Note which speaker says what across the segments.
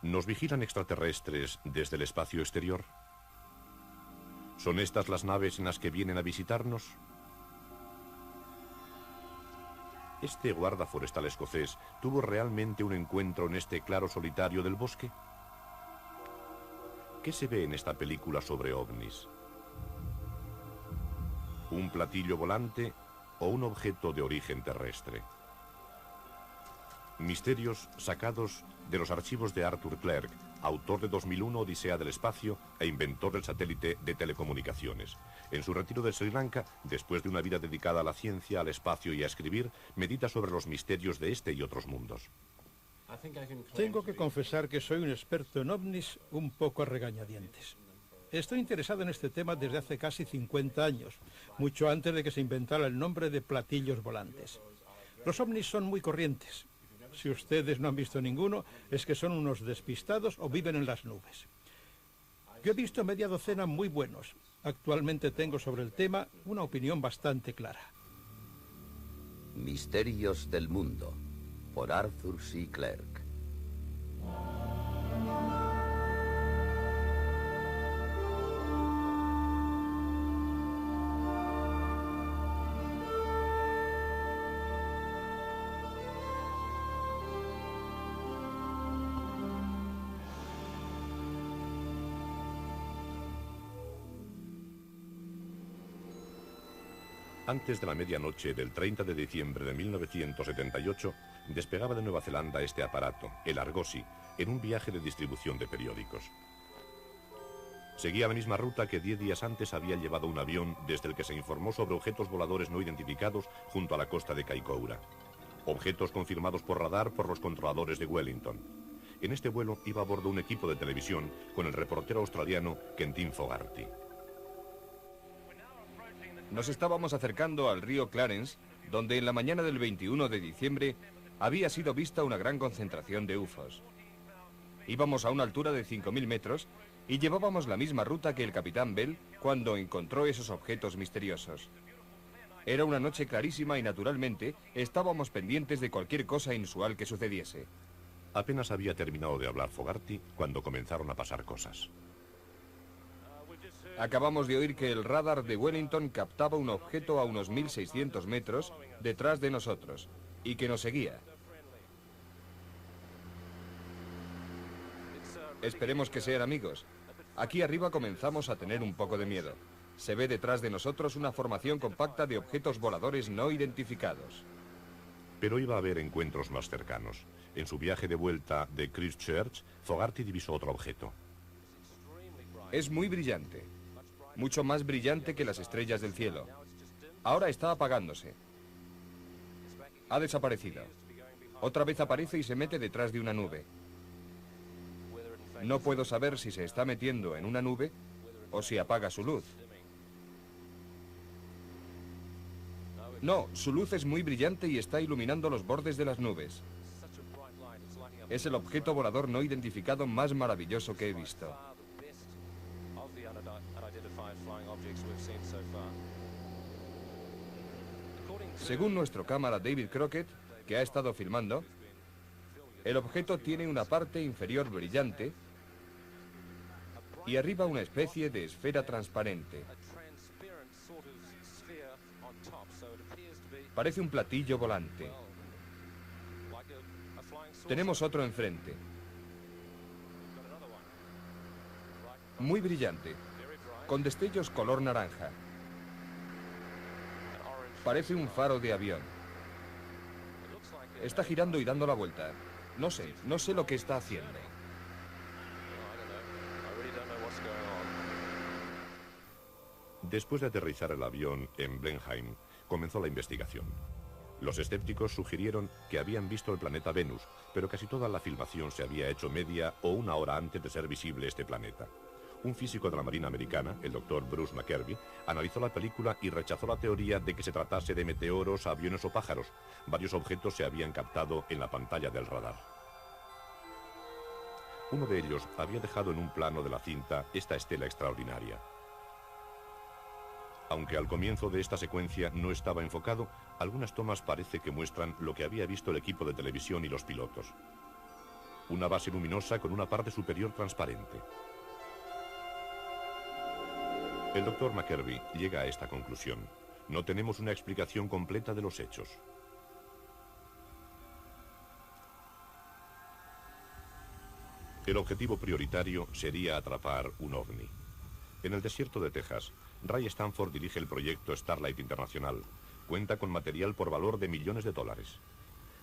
Speaker 1: ¿Nos vigilan extraterrestres desde el espacio exterior? ¿Son estas las naves en las que vienen a visitarnos? ¿Este guarda forestal escocés tuvo realmente un encuentro en este claro solitario del bosque? ¿Qué se ve en esta película sobre ovnis? ¿Un platillo volante o un objeto de origen terrestre? Misterios sacados de los archivos de Arthur Clarke, autor de 2001 Odisea del Espacio e inventor del satélite de telecomunicaciones. En su retiro de Sri Lanka, después de una vida dedicada a la ciencia, al espacio y a escribir, medita sobre los misterios de este y otros mundos.
Speaker 2: Tengo que confesar que soy un experto en ovnis un poco a regañadientes. Estoy interesado en este tema desde hace casi 50 años, mucho antes de que se inventara el nombre de platillos volantes. Los ovnis son muy corrientes. Si ustedes no han visto ninguno, es que son unos despistados o viven en las nubes. Yo he visto media docena muy buenos. Actualmente tengo sobre el tema una opinión bastante clara.
Speaker 3: Misterios del mundo, por Arthur C. Clarke.
Speaker 1: Antes de la medianoche del 30 de diciembre de 1978, despegaba de Nueva Zelanda este aparato, el Argosy, en un viaje de distribución de periódicos. Seguía la misma ruta que 10 días antes había llevado un avión desde el que se informó sobre objetos voladores no identificados junto a la costa de Kaikoura. Objetos confirmados por radar por los controladores de Wellington. En este vuelo iba a bordo un equipo de televisión con el reportero australiano Quentin Fogarty.
Speaker 4: Nos estábamos acercando al río Clarence, donde en la mañana del 21 de diciembre había sido vista una gran concentración de UFOs. Íbamos a una altura de 5.000 metros y llevábamos la misma ruta que el capitán Bell cuando encontró esos objetos misteriosos. Era una noche clarísima y naturalmente estábamos pendientes de cualquier cosa inusual que sucediese.
Speaker 1: Apenas había terminado de hablar Fogarty cuando comenzaron a pasar cosas.
Speaker 4: Acabamos de oír que el radar de Wellington captaba un objeto a unos 1.600 metros detrás de nosotros y que nos seguía. Esperemos que sean amigos. Aquí arriba comenzamos a tener un poco de miedo. Se ve detrás de nosotros una formación compacta de objetos voladores no identificados.
Speaker 1: Pero iba a haber encuentros más cercanos. En su viaje de vuelta de Christchurch, Fogarty divisó otro objeto.
Speaker 4: Es muy brillante. Mucho más brillante que las estrellas del cielo. Ahora está apagándose. Ha desaparecido. Otra vez aparece y se mete detrás de una nube. No puedo saber si se está metiendo en una nube o si apaga su luz. No, su luz es muy brillante y está iluminando los bordes de las nubes. Es el objeto volador no identificado más maravilloso que he visto. Según nuestro cámara David Crockett, que ha estado filmando, el objeto tiene una parte inferior brillante y arriba una especie de esfera transparente. Parece un platillo volante. Tenemos otro enfrente. Muy brillante, con destellos color naranja. Parece un faro de avión. Está girando y dando la vuelta. No sé lo que está haciendo.
Speaker 1: Después de aterrizar el avión en Blenheim, comenzó la investigación. Los escépticos sugirieron que habían visto el planeta Venus, pero casi toda la filmación se había hecho media o una hora antes de ser visible este planeta. Un físico de la Marina Americana, el Dr. Bruce McKervey, analizó la película y rechazó la teoría de que se tratase de meteoros, aviones o pájaros. Varios objetos se habían captado en la pantalla del radar. Uno de ellos había dejado en un plano de la cinta esta estela extraordinaria. Aunque al comienzo de esta secuencia no estaba enfocado, algunas tomas parece que muestran lo que había visto el equipo de televisión y los pilotos. una base luminosa con una parte superior transparente. El doctor McKervey llega a esta conclusión. No tenemos una explicación completa de los hechos. El objetivo prioritario sería atrapar un ovni. En el desierto de Texas, Ray Stanford dirige el proyecto Starlight Internacional. Cuenta con material por valor de millones de dólares.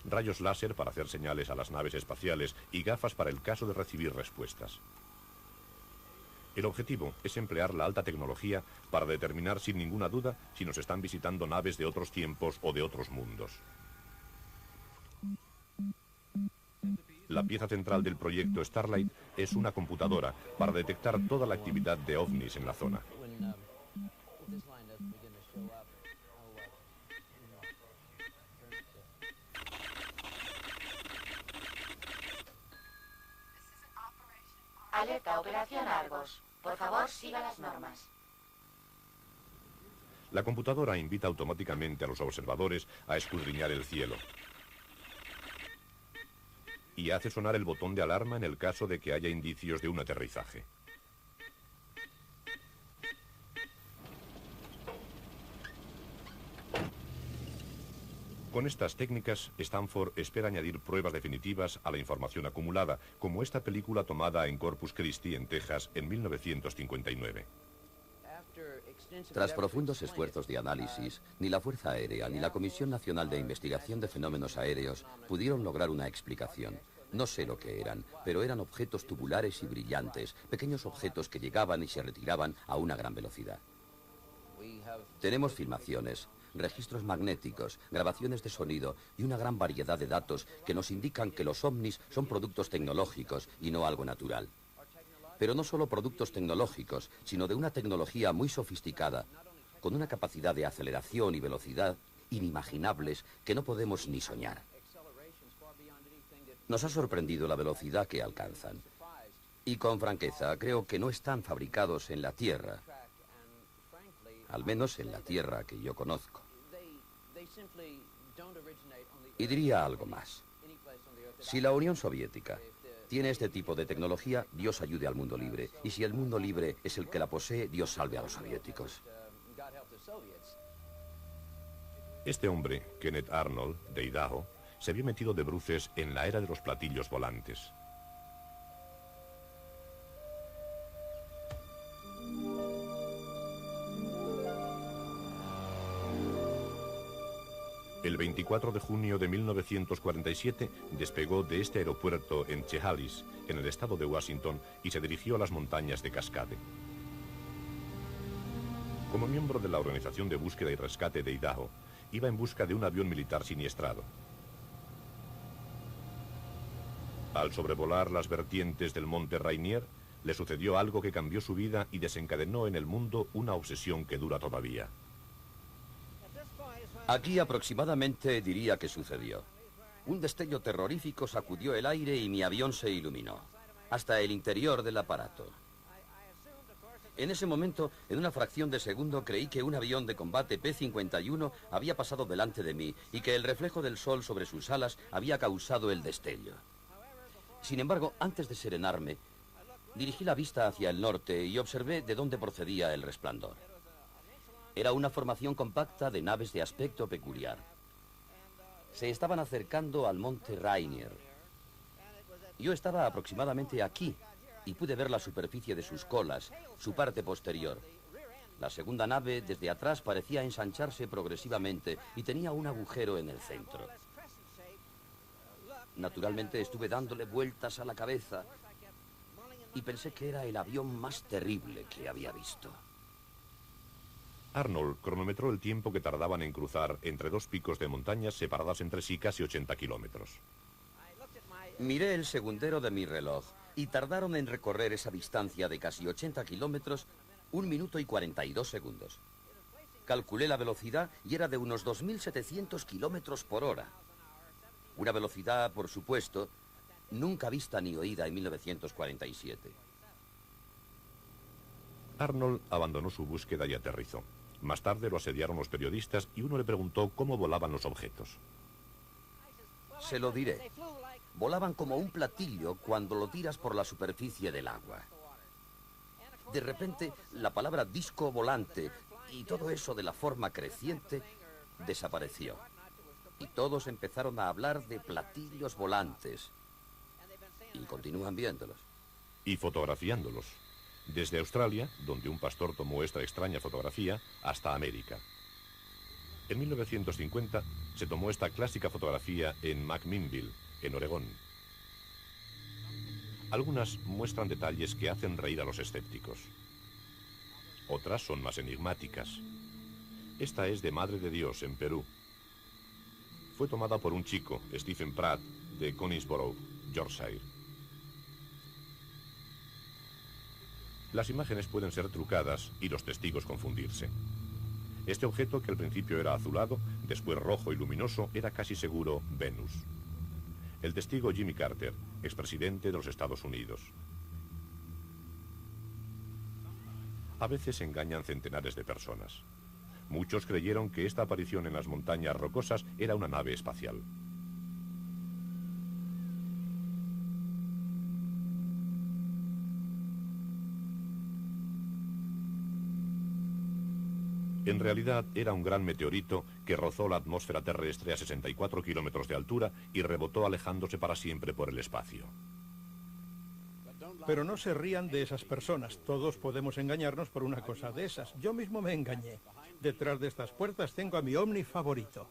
Speaker 1: Rayos láser para hacer señales a las naves espaciales y gafas para el caso de recibir respuestas. El objetivo es emplear la alta tecnología para determinar sin ninguna duda si nos están visitando naves de otros tiempos o de otros mundos. La pieza central del proyecto Starlight es una computadora para detectar toda la actividad de ovnis en la zona.
Speaker 5: Alerta, Operación Argos. Por favor, siga las normas.
Speaker 1: La computadora invita automáticamente a los observadores a escudriñar el cielo. Y hace sonar el botón de alarma en el caso de que haya indicios de un aterrizaje. Con estas técnicas, Stanford espera añadir pruebas definitivas a la información acumulada, como esta película tomada en Corpus Christi, en Texas, en 1959.
Speaker 3: Tras profundos esfuerzos de análisis, ni la Fuerza Aérea ni la Comisión Nacional de Investigación de Fenómenos Aéreos pudieron lograr una explicación. No sé lo que eran, pero eran objetos tubulares y brillantes, pequeños objetos que llegaban y se retiraban a una gran velocidad. Tenemos filmaciones, registros magnéticos, grabaciones de sonido y una gran variedad de datos que nos indican que los ovnis son productos tecnológicos y no algo natural. Pero no solo productos tecnológicos, sino de una tecnología muy sofisticada, con una capacidad de aceleración y velocidad inimaginables que no podemos ni soñar. Nos ha sorprendido la velocidad que alcanzan. Y con franqueza, creo que no están fabricados en la Tierra. Al menos en la Tierra que yo conozco. Y diría algo más. Si la Unión Soviética tiene este tipo de tecnología, Dios ayude al mundo libre. Y si el mundo libre es el que la posee, Dios salve a los soviéticos.
Speaker 1: Este hombre, Kenneth Arnold, de Idaho, se vio metido de bruces en la era de los platillos volantes. El 24 de junio de 1947 despegó de este aeropuerto en Chehalis, en el estado de Washington, y se dirigió a las montañas de Cascade. Como miembro de la Organización de Búsqueda y Rescate de Idaho, iba en busca de un avión militar siniestrado. Al sobrevolar las vertientes del monte Rainier, le sucedió algo que cambió su vida y desencadenó en el mundo una obsesión que dura todavía.
Speaker 3: Aquí aproximadamente diría que sucedió. Un destello terrorífico sacudió el aire y mi avión se iluminó, hasta el interior del aparato. En ese momento, en una fracción de segundo, creí que un avión de combate P-51 había pasado delante de mí y que el reflejo del sol sobre sus alas había causado el destello. Sin embargo, antes de serenarme, dirigí la vista hacia el norte y observé de dónde procedía el resplandor. Era una formación compacta de naves de aspecto peculiar. Se estaban acercando al monte Rainier. Yo estaba aproximadamente aquí y pude ver la superficie de sus colas, su parte posterior. La segunda nave, desde atrás, parecía ensancharse progresivamente y tenía un agujero en el centro. Naturalmente estuve dándole vueltas a la cabeza y pensé que era el avión más terrible que había visto.
Speaker 1: Arnold cronometró el tiempo que tardaban en cruzar entre dos picos de montañas separadas entre sí casi 80 kilómetros.
Speaker 3: Miré el segundero de mi reloj y tardaron en recorrer esa distancia de casi 80 kilómetros 1 minuto y 42 segundos. Calculé la velocidad y era de unos 2.700 kilómetros por hora. Una velocidad, por supuesto, nunca vista ni oída en 1947.
Speaker 1: Arnold abandonó su búsqueda y aterrizó. Más tarde lo asediaron los periodistas y uno le preguntó cómo volaban los objetos.
Speaker 3: Se lo diré. Volaban como un platillo cuando lo tiras por la superficie del agua. De repente, la palabra disco volante y todo eso de la forma creciente desapareció. Y todos empezaron a hablar de platillos volantes. Y continúan viéndolos.
Speaker 1: Y fotografiándolos. Desde Australia, donde un pastor tomó esta extraña fotografía, hasta América. En 1950 se tomó esta clásica fotografía en McMinnville, en Oregón. Algunas muestran detalles que hacen reír a los escépticos. Otras son más enigmáticas. Esta es de Madre de Dios, en Perú. Fue tomada por un chico, Stephen Pratt, de Conisborough, Yorkshire. Las imágenes pueden ser trucadas y los testigos confundirse. Este objeto, que al principio era azulado, después rojo y luminoso, era casi seguro Venus. El testigo Jimmy Carter, expresidente de los Estados Unidos. A veces engañan centenares de personas. Muchos creyeron que esta aparición en las montañas rocosas era una nave espacial. En realidad era un gran meteorito que rozó la atmósfera terrestre a 64 kilómetros de altura y rebotó alejándose para siempre por el espacio.
Speaker 2: Pero no se rían de esas personas. Todos podemos engañarnos por una cosa de esas. Yo mismo me engañé. Detrás de estas puertas tengo a mi ovni favorito.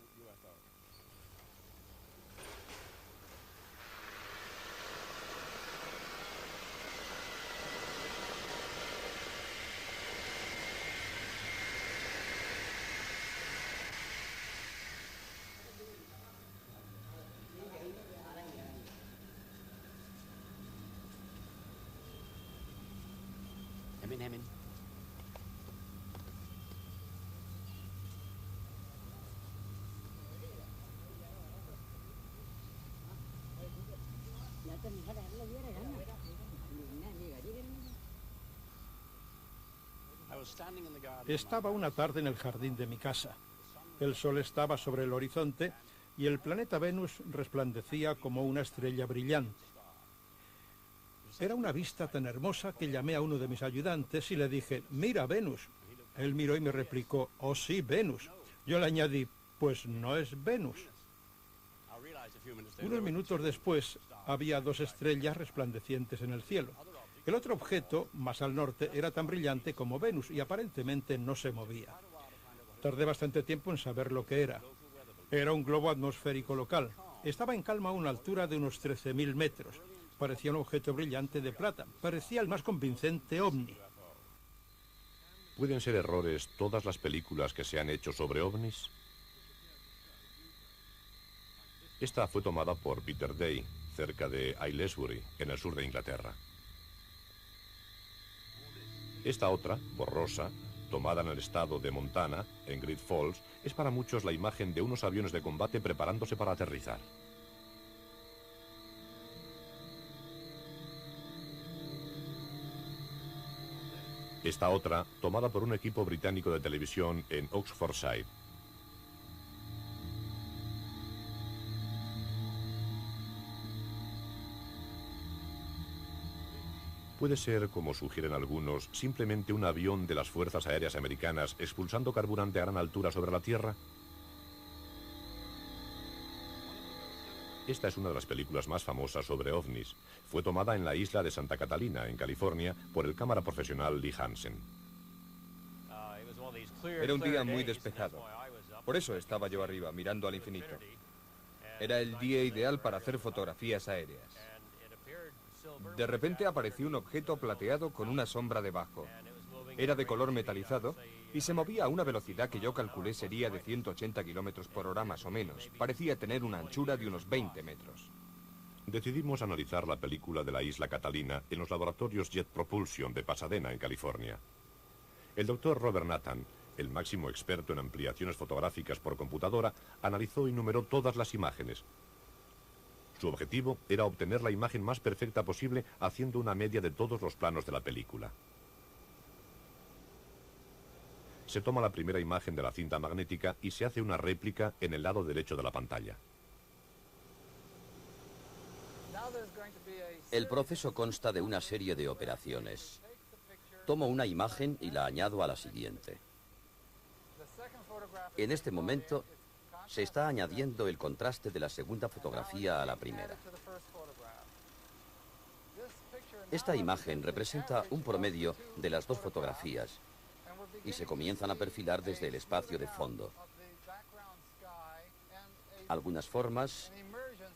Speaker 2: Estaba una tarde en el jardín de mi casa. El sol estaba sobre el horizonte y el planeta Venus resplandecía como una estrella brillante. Era una vista tan hermosa que llamé a uno de mis ayudantes y le dije: «Mira, Venus». Él miró y me replicó: «Oh, sí, Venus». Yo le añadí: «Pues no es Venus». Unos minutos después había dos estrellas resplandecientes en el cielo. El otro objeto, más al norte, era tan brillante como Venus y aparentemente no se movía. Tardé bastante tiempo en saber lo que era. Era un globo atmosférico local. Estaba en calma a una altura de unos 13.000 metros. Parecía un objeto brillante de plata. Parecía el más convincente ovni.
Speaker 1: ¿Pueden ser errores todas las películas que se han hecho sobre ovnis? Esta fue tomada por Peter Day, cerca de Aylesbury, en el sur de Inglaterra. Esta otra, borrosa, tomada en el estado de Montana, en Great Falls, es para muchos la imagen de unos aviones de combate preparándose para aterrizar. Esta otra, tomada por un equipo británico de televisión en Oxfordshire. Puede ser, como sugieren algunos, simplemente un avión de las Fuerzas Aéreas Americanas expulsando carburante a gran altura sobre la Tierra. Esta es una de las películas más famosas sobre ovnis. Fue tomada en la isla de Santa Catalina, en California, por el cámara profesional Lee Hansen.
Speaker 4: Era un día muy despejado. Por eso estaba yo arriba, mirando al infinito. Era el día ideal para hacer fotografías aéreas. De repente apareció un objeto plateado con una sombra debajo. Era de color metalizado y se movía a una velocidad que yo calculé sería de 180 kilómetros por hora más o menos. Parecía tener una anchura de unos 20 metros.
Speaker 1: Decidimos analizar la película de la isla Catalina en los laboratorios Jet Propulsion de Pasadena, en California. El doctor Robert Nathan, el máximo experto en ampliaciones fotográficas por computadora, analizó y numeró todas las imágenes. Su objetivo era obtener la imagen más perfecta posible haciendo una media de todos los planos de la película. Se toma la primera imagen de la cinta magnética y se hace una réplica en el lado derecho de la pantalla.
Speaker 3: El proceso consta de una serie de operaciones. Tomo una imagen y la añado a la siguiente. En este momento se está añadiendo el contraste de la segunda fotografía a la primera. Esta imagen representa un promedio de las dos fotografías y se comienzan a perfilar desde el espacio de fondo. Algunas formas,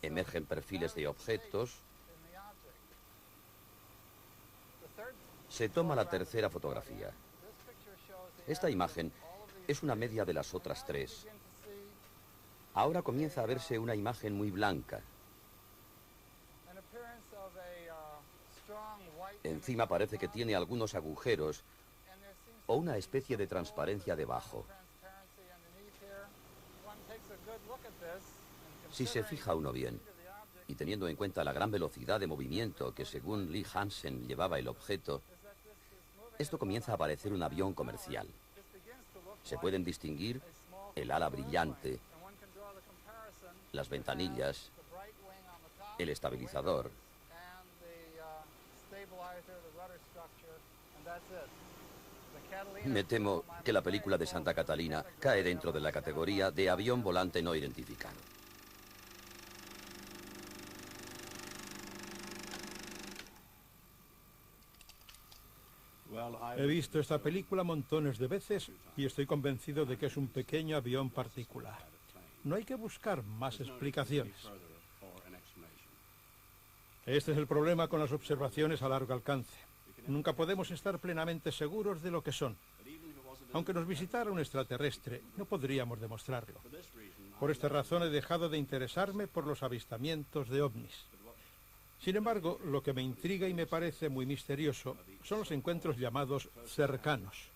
Speaker 3: emergen perfiles de objetos. Se toma la tercera fotografía. Esta imagen es una media de las otras tres. Ahora comienza a verse una imagen muy blanca. Encima parece que tiene algunos agujeros o una especie de transparencia debajo. Si se fija uno bien, y teniendo en cuenta la gran velocidad de movimiento que según Lee Hansen llevaba el objeto, esto comienza a parecer un avión comercial. Se pueden distinguir el ala brillante, las ventanillas, el estabilizador. Me temo que la película de Santa Catalina cae dentro de la categoría de avión volante no identificado.
Speaker 2: He visto esta película montones de veces y estoy convencido de que es un pequeño avión particular. No hay que buscar más explicaciones. Este es el problema con las observaciones a largo alcance. Nunca podemos estar plenamente seguros de lo que son. Aunque nos visitara un extraterrestre, no podríamos demostrarlo. Por esta razón he dejado de interesarme por los avistamientos de ovnis. Sin embargo, lo que me intriga y me parece muy misterioso son los encuentros llamados cercanos.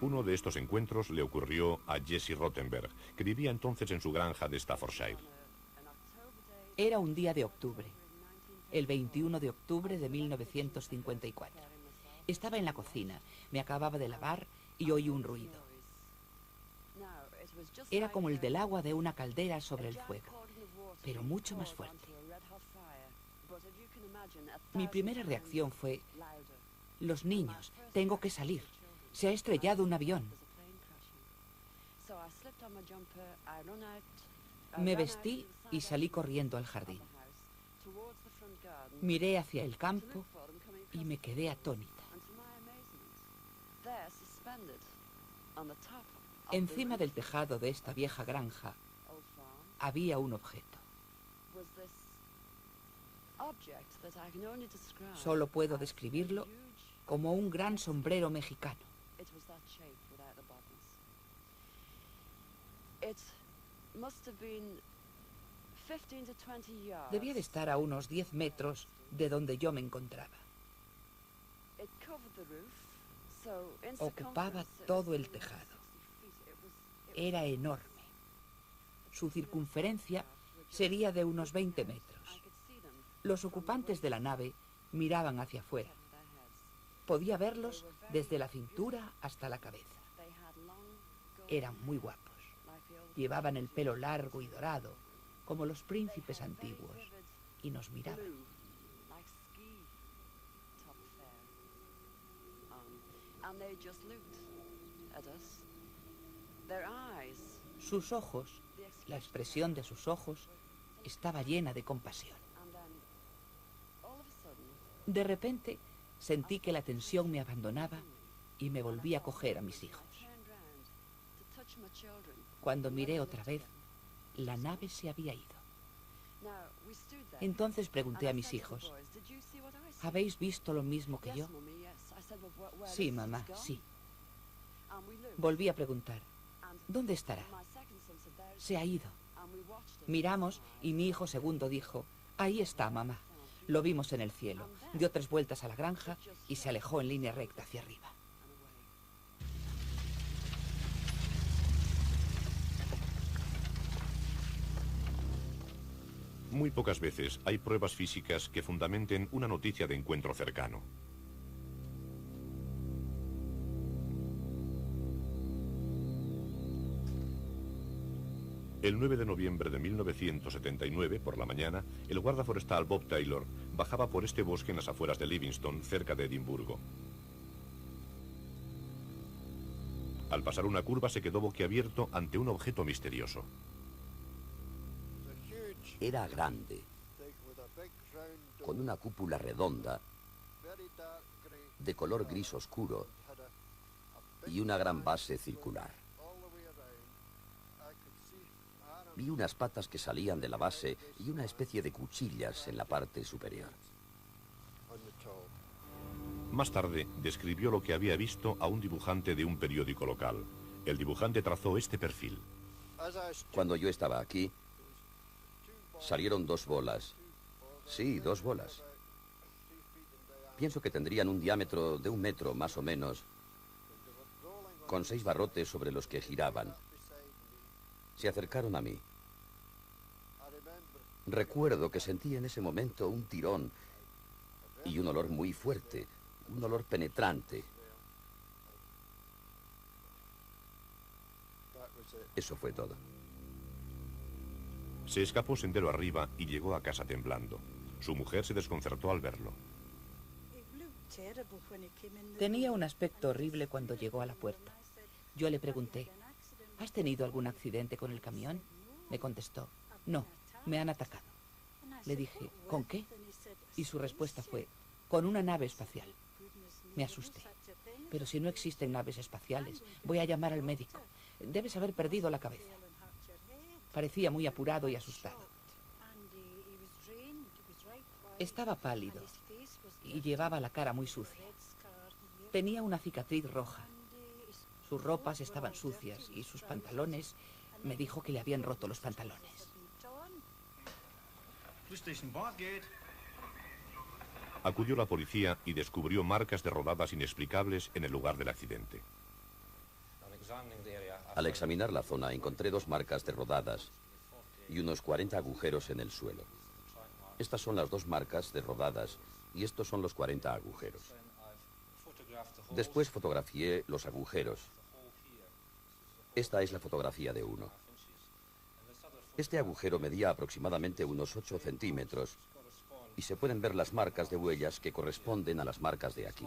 Speaker 1: Uno de estos encuentros le ocurrió a Jesse Rottenberg, que vivía entonces en su granja de Staffordshire.
Speaker 6: Era un día de octubre, el 21 de octubre de 1954. Estaba en la cocina, me acababa de lavar y oí un ruido. Era como el del agua de una caldera sobre el fuego, pero mucho más fuerte. Mi primera reacción fue: los niños, tengo que salir. Se ha estrellado un avión. Me vestí y salí corriendo al jardín. Miré hacia el campo y me quedé atónita. Encima del tejado de esta vieja granja había un objeto. Solo puedo describirlo como un gran sombrero mexicano. Debía de estar a unos 10 metros de donde yo me encontraba. Ocupaba todo el tejado. Era enorme. Su circunferencia sería de unos 20 metros. Los ocupantes de la nave miraban hacia afuera. Podía verlos desde la cintura hasta la cabeza. Eran muy guapos. Llevaban el pelo largo y dorado, como los príncipes antiguos, y nos miraban. Sus ojos, la expresión de sus ojos, estaba llena de compasión. De repente, sentí que la tensión me abandonaba y me volví a coger a mis hijos. Cuando miré otra vez, la nave se había ido. Entonces pregunté a mis hijos: ¿habéis visto lo mismo que yo? Sí, mamá, sí. Volví a preguntar: ¿dónde estará? Se ha ido. Miramos y mi hijo segundo dijo: ahí está, mamá. Lo vimos en el cielo. Dio 3 vueltas a la granja y se alejó en línea recta hacia arriba.
Speaker 1: Muy pocas veces hay pruebas físicas que fundamenten una noticia de encuentro cercano. El 9 de noviembre de 1979, por la mañana, el guarda forestal Bob Taylor bajaba por este bosque en las afueras de Livingston, cerca de Edimburgo. Al pasar una curva se quedó boquiabierto ante un objeto misterioso.
Speaker 3: Era grande, con una cúpula redonda, de color gris oscuro y una gran base circular. Vi unas patas que salían de la base y una especie de cuchillas en la parte superior.
Speaker 1: Más tarde, describió lo que había visto a un dibujante de un periódico local. El dibujante trazó este perfil.
Speaker 3: Cuando yo estaba aquí, salieron 2 bolas. Sí, 2 bolas. Pienso que tendrían un diámetro de 1 metro, más o menos, con 6 barrotes sobre los que giraban. Se acercaron a mí. Recuerdo que sentí en ese momento un tirón y un olor muy fuerte, un olor penetrante. Eso fue todo.
Speaker 1: Se escapó sendero arriba y llegó a casa temblando. Su mujer se desconcertó al verlo.
Speaker 6: Tenía un aspecto horrible cuando llegó a la puerta. Yo le pregunté, ¿has tenido algún accidente con el camión? Me contestó, no, me han atacado. Le dije, ¿con qué? Y su respuesta fue, con una nave espacial. Me asusté. Pero si no existen naves espaciales, voy a llamar al médico. Debes haber perdido la cabeza. Parecía muy apurado y asustado. Estaba pálido y llevaba la cara muy sucia. Tenía una cicatriz roja. Sus ropas estaban sucias y sus pantalones, me dijo que le habían roto los pantalones.
Speaker 1: Acudió la policía y descubrió marcas de rodadas inexplicables en el lugar del accidente.
Speaker 3: Al examinar la zona encontré 2 marcas de rodadas y unos 40 agujeros en el suelo. Estas son las 2 marcas de rodadas y estos son los 40 agujeros. Después fotografié los agujeros. Esta es la fotografía de uno. Este agujero medía aproximadamente unos 8 centímetros y se pueden ver las marcas de huellas que corresponden a las marcas de aquí.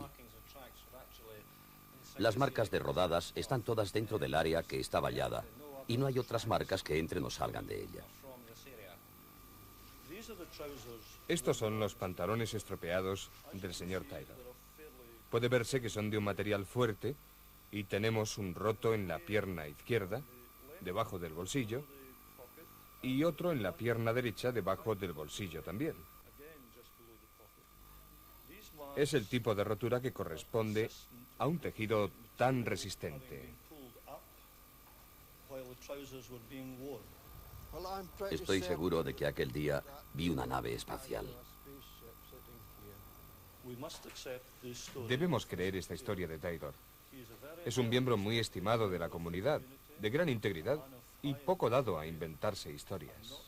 Speaker 3: Las marcas de rodadas están todas dentro del área que está vallada y no hay otras marcas que entren o salgan de ella.
Speaker 4: Estos son los pantalones estropeados del señor Taylor. Puede verse que son de un material fuerte y tenemos un roto en la pierna izquierda, debajo del bolsillo, y otro en la pierna derecha, debajo del bolsillo también. Es el tipo de rotura que corresponde a un tejido tan resistente.
Speaker 3: Estoy seguro de que aquel día vi una nave espacial.
Speaker 4: Debemos creer esta historia de Taylor. Es un miembro muy estimado de la comunidad, de gran integridad y poco dado a inventarse historias.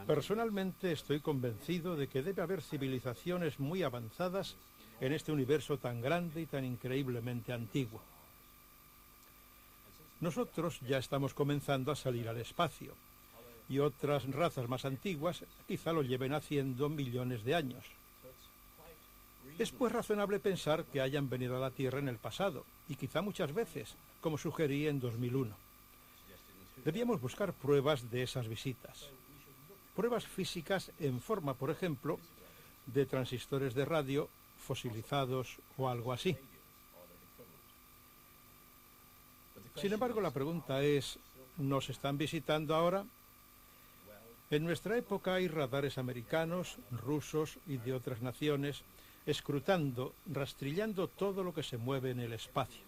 Speaker 2: Personalmente estoy convencido de que debe haber civilizaciones muy avanzadas en este universo tan grande y tan increíblemente antiguo. Nosotros ya estamos comenzando a salir al espacio, y otras razas más antiguas quizá lo lleven haciendo millones de años. Es pues razonable pensar que hayan venido a la Tierra en el pasado, y quizá muchas veces, como sugerí en 2001. Debíamos buscar pruebas de esas visitas. Pruebas físicas en forma, por ejemplo, de transistores de radio fosilizados o algo así. Sin embargo, la pregunta es, ¿nos están visitando ahora? En nuestra época hay radares americanos, rusos y de otras naciones escrutando, rastrillando todo lo que se mueve en el espacio.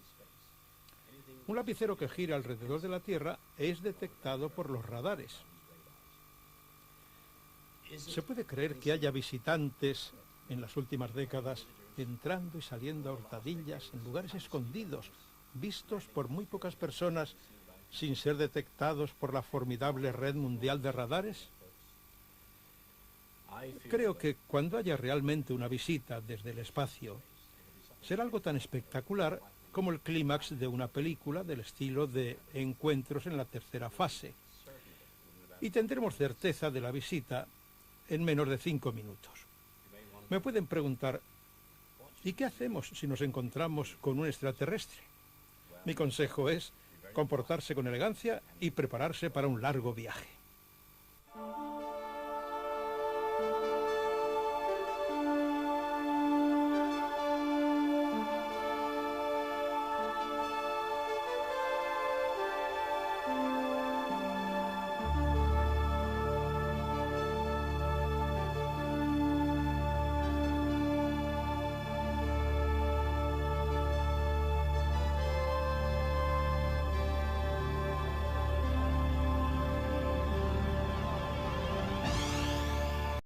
Speaker 2: Un lapicero que gira alrededor de la Tierra es detectado por los radares. ¿Se puede creer que haya visitantes en las últimas décadas entrando y saliendo a hurtadillas en lugares escondidos, vistos por muy pocas personas sin ser detectados por la formidable red mundial de radares? Creo que cuando haya realmente una visita desde el espacio, será algo tan espectacular como el clímax de una película del estilo de Encuentros en la tercera fase. Y tendremos certeza de la visita en menos de 5 minutos. Me pueden preguntar, ¿y qué hacemos si nos encontramos con un extraterrestre? Mi consejo es comportarse con elegancia y prepararse para un largo viaje.